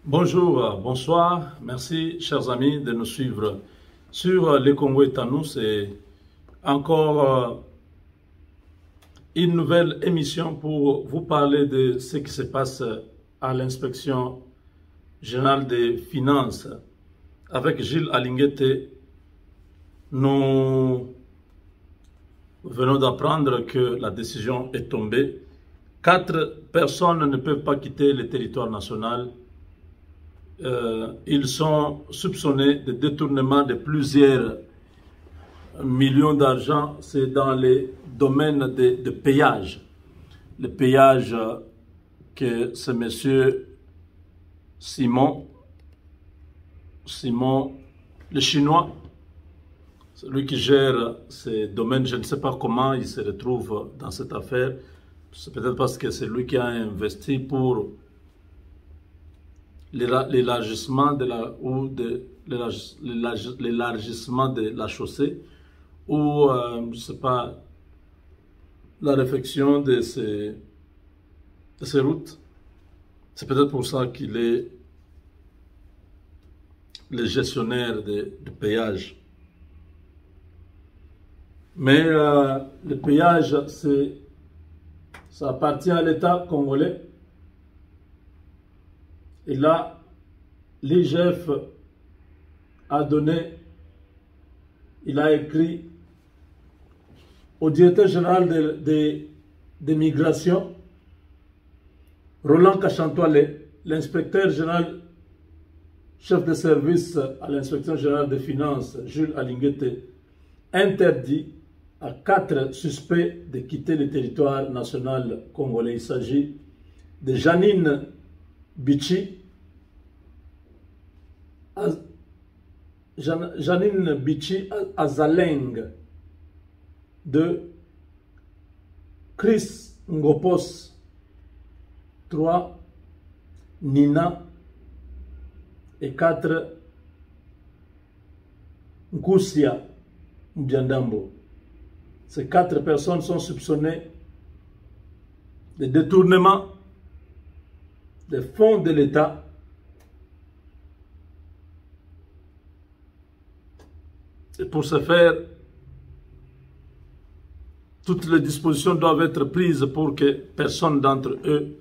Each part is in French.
Bonjour, bonsoir. Merci, chers amis, de nous suivre sur Le Congo est à nous. C'est encore une nouvelle émission pour vous parler de ce qui se passe à l'inspection générale des finances. Avec Gilles Alinguete, nous venons d'apprendre que la décision est tombée. 4 personnes ne peuvent pas quitter le territoire national. Ils sont soupçonnés de détournement de plusieurs millions d'argent. C'est dans les domaines de péage. Le péage que ce monsieur Simon, le Chinois, celui qui gère ces domaines, je ne sais pas comment il se retrouve dans cette affaire. C'est peut-être parce que c'est lui qui a investi pour l'élargissement de la chaussée ou je sais pas, la réfection de ces routes. C'est peut-être pour ça qu'il est le gestionnaire de péage. Mais le péage, ça appartient à l'État congolais. Et là, l'IGF il a écrit au directeur général des migrations, Roland Kachantois, l'inspecteur général, chef de service à l'inspection générale des finances, Jules Alinguete, interdit à 4 suspects de quitter le territoire national congolais. Il s'agit de Janine Bichi, Azaleng, de Chris Ngopos, 3, Nina, et 4, Nkusia Mbiandambo. Ces 4 personnes sont soupçonnées de détournement des fonds de l'État et pour ce faire, toutes les dispositions doivent être prises pour que personne d'entre eux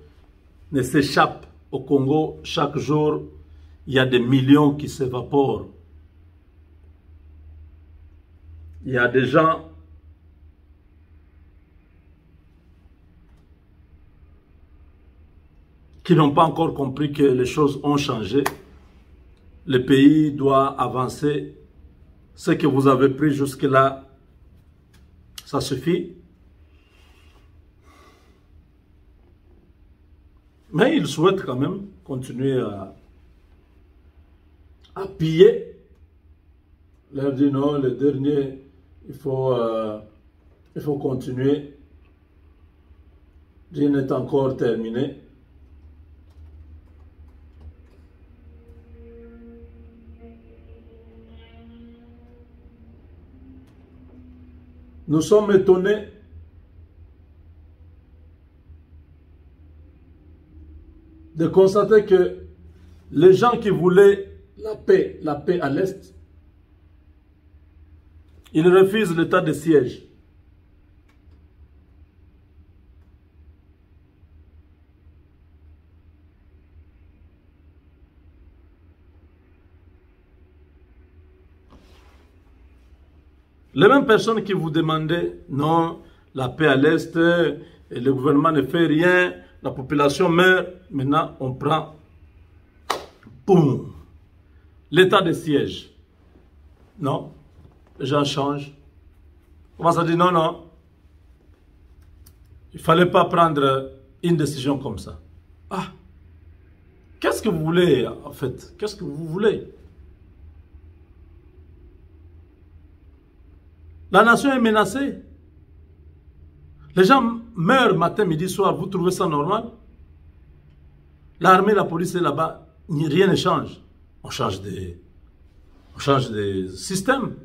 ne s'échappe au Congo. Chaque jour, il y a des millions qui s'évaporent. Il y a des gens qui n'ont pas encore compris que les choses ont changé. Le pays doit avancer. Ce que vous avez pris jusque-là, ça suffit. Mais ils souhaitent quand même continuer à piller. Ils leur disent non, le dernier, il faut continuer. Rien n'est encore terminé. Nous sommes étonnés de constater que les gens qui voulaient la paix à l'Est, ils refusent l'état de siège. Les mêmes personnes qui vous demandaient, non, la paix à l'Est, le gouvernement ne fait rien, la population meurt, maintenant on prend, boum, l'état de siège. Non, les gens changent. On commence à dire non, non, il ne fallait pas prendre une décision comme ça. Ah, qu'est-ce que vous voulez en fait? Qu'est-ce que vous voulez? La nation est menacée. Les gens meurent matin, midi, soir. Vous trouvez ça normal? L'armée, la police est là-bas. Rien ne change. On change des systèmes.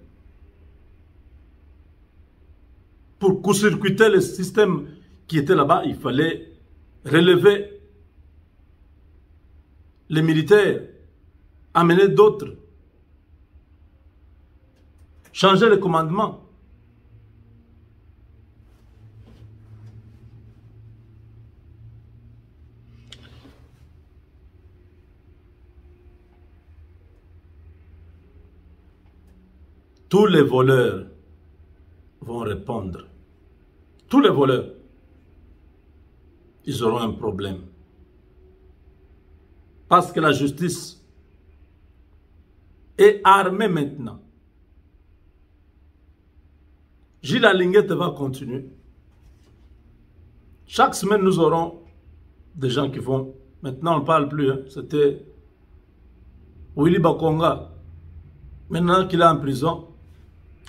Pour court-circuiter les systèmes qui étaient là-bas, il fallait relever les militaires, amener d'autres, changer le commandement. Tous les voleurs vont répondre. Tous les voleurs, ils auront un problème. Parce que la justice est armée maintenant. Gilles Alinguette va continuer. Chaque semaine, nous aurons des gens qui vont... Maintenant, on ne parle plus. Hein. C'était Willy Bakonga. Maintenant qu'il est en prison,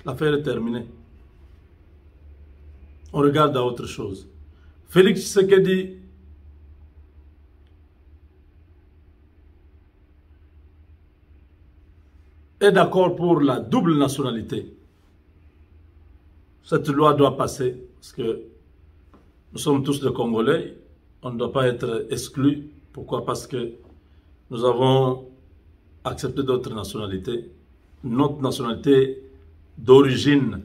l'affaire est terminée. On regarde à autre chose. Félix Tshisekedi est d'accord pour la double nationalité. Cette loi doit passer parce que nous sommes tous des Congolais. On ne doit pas être exclus. Pourquoi? Parce que nous avons accepté d'autres nationalités. Notre nationalité d'origine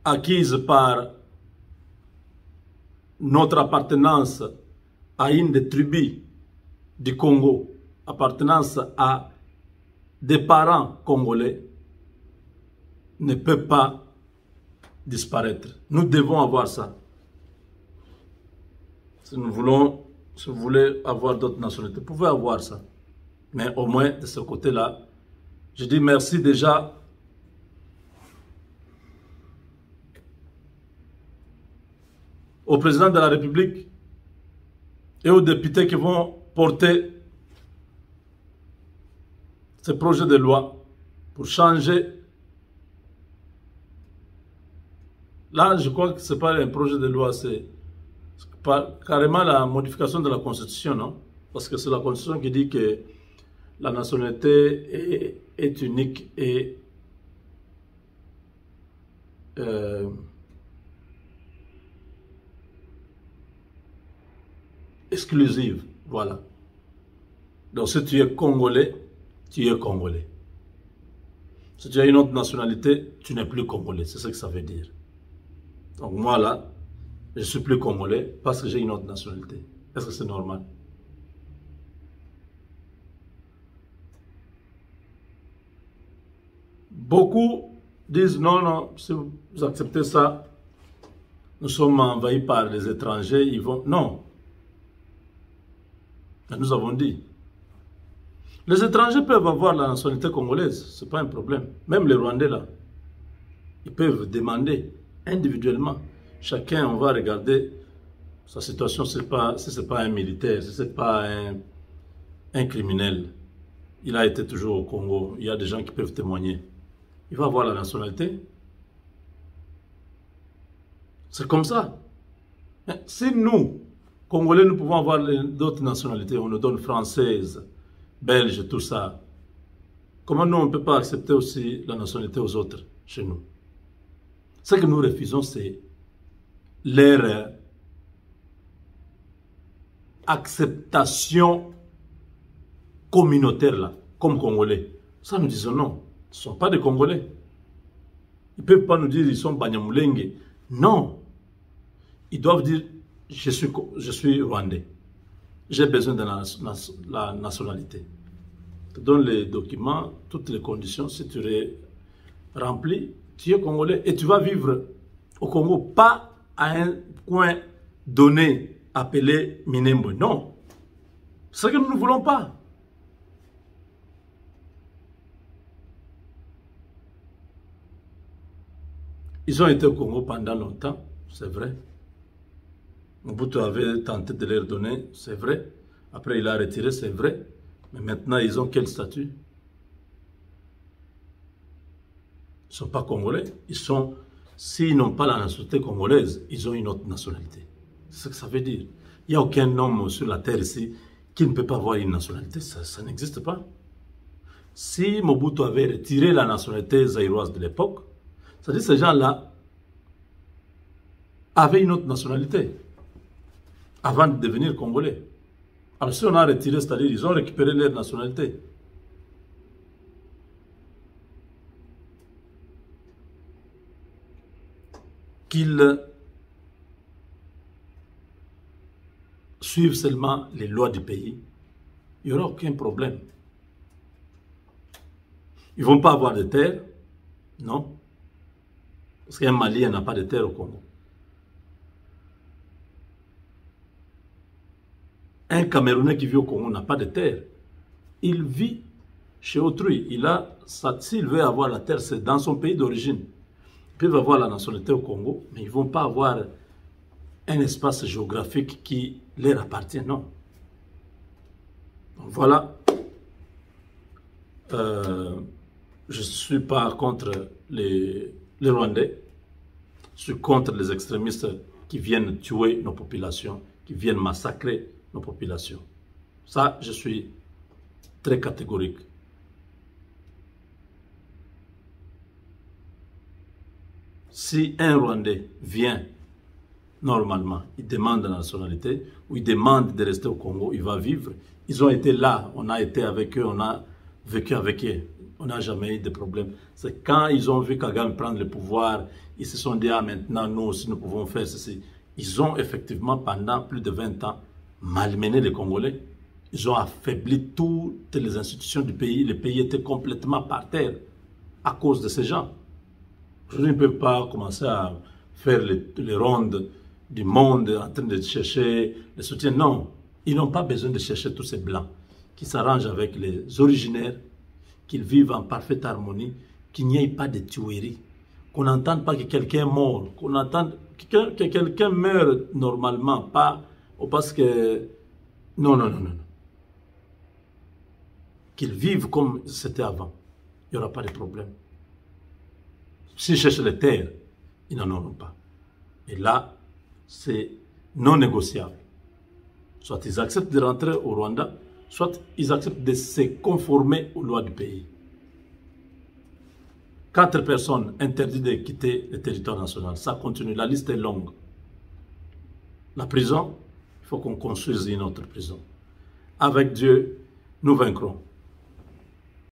acquise par notre appartenance à une des tribus du Congo, appartenance à des parents congolais, ne peut pas disparaître. Nous devons avoir ça. Si nous voulons, si vous voulez avoir d'autres nationalités, vous pouvez avoir ça. Mais au moins, de ce côté-là, je dis merci déjà au président de la République et aux députés qui vont porter ce projet de loi pour changer. Là, je crois que ce n'est pas un projet de loi, c'est carrément la modification de la Constitution, non? Parce que c'est la Constitution qui dit que la nationalité est unique et exclusive. Voilà. Donc si tu es Congolais, tu es Congolais. Si tu as une autre nationalité, tu n'es plus Congolais. C'est ce que ça veut dire. Donc moi là, je ne suis plus Congolais parce que j'ai une autre nationalité. Est-ce que c'est normal? Beaucoup disent non, non, si vous acceptez ça, nous sommes envahis par les étrangers, ils vont... Non. Mais nous avons dit. Les étrangers peuvent avoir la nationalité congolaise, ce n'est pas un problème. Même les Rwandais là, ils peuvent demander individuellement. Chacun, on va regarder sa situation, si ce n'est pas un militaire, si ce n'est pas un criminel. Il a été toujours au Congo, il y a des gens qui peuvent témoigner. Il va avoir la nationalité. C'est comme ça. Mais si nous, Congolais, nous pouvons avoir d'autres nationalités, on nous donne française, belge, tout ça. Comment nous, on ne peut pas accepter aussi la nationalité aux autres chez nous? Ce que nous refusons, c'est leur acceptation communautaire, là, comme Congolais. Ça, nous disons non. Ce ne sont pas des Congolais. Ils ne peuvent pas nous dire qu'ils sont Banyamulenge. Non. Ils doivent dire je suis Rwandais. J'ai besoin de la nationalité. Je te donne les documents, toutes les conditions. Si tu les remplis, tu es Congolais et tu vas vivre au Congo, pas à un coin donné appelé Minembwe. Non. C'est ce que nous ne voulons pas. Ils ont été au Congo pendant longtemps, c'est vrai. Mobutu avait tenté de leur donner, c'est vrai. Après, il a retiré, c'est vrai. Mais maintenant, ils ont quel statut? Ils ne sont pas congolais. S'ils n'ont pas la nationalité congolaise, ils ont une autre nationalité. C'est ce que ça veut dire. Il n'y a aucun homme sur la terre ici qui ne peut pas avoir une nationalité. Ça n'existe pas. Si Mobutu avait retiré la nationalité zaïroise de l'époque, c'est-à-dire que ces gens-là avaient une autre nationalité avant de devenir congolais. Alors si on a retiré, c'est-à-dire ils ont récupéré leur nationalité. Qu'ils suivent seulement les lois du pays, il n'y aura aucun problème. Ils ne vont pas avoir de terre, non. Parce qu'un Malien n'a pas de terre au Congo. Un Camerounais qui vit au Congo n'a pas de terre. Il vit chez autrui. S'il veut avoir la terre, c'est dans son pays d'origine. Ils peuvent avoir la nationalité au Congo, mais ils ne vont pas avoir un espace géographique qui leur appartient, non. Donc voilà. Je ne suis pas contre les Rwandais. Je suis contre les extrémistes qui viennent tuer nos populations, qui viennent massacrer nos populations. Ça, je suis très catégorique. Si un Rwandais vient normalement, il demande la nationalité ou il demande de rester au Congo, il va vivre. Ils ont été là, on a été avec eux, on a vécu avec eux. On n'a jamais eu de problème. C'est quand ils ont vu Kagame prendre le pouvoir, ils se sont dit, ah maintenant, nous aussi, nous pouvons faire ceci. Ils ont effectivement, pendant plus de 20 ans, malmené les Congolais. Ils ont affaibli toutes les institutions du pays. Le pays était complètement par terre à cause de ces gens. Aujourd'hui, ils ne peuvent pas commencer à faire les rondes du monde en train de chercher le soutien. Non, ils n'ont pas besoin de chercher tous ces blancs qui s'arrangent avec les originaires, qu'ils vivent en parfaite harmonie, qu'il n'y ait pas de tuerie, qu'on n'entende pas que quelqu'un est mort, qu'on entende que quelqu'un meurt normalement, pas parce que... Non, non, non, non. Qu'ils vivent comme c'était avant. Il n'y aura pas de problème. S'ils cherchent les terres, ils n'en auront pas. Et là, c'est non négociable. Soit ils acceptent de rentrer au Rwanda, soit ils acceptent de se conformer aux lois du pays. 4 personnes interdites de quitter le territoire national. Ça continue, la liste est longue. La prison, il faut qu'on construise une autre prison. Avec Dieu, nous vaincrons.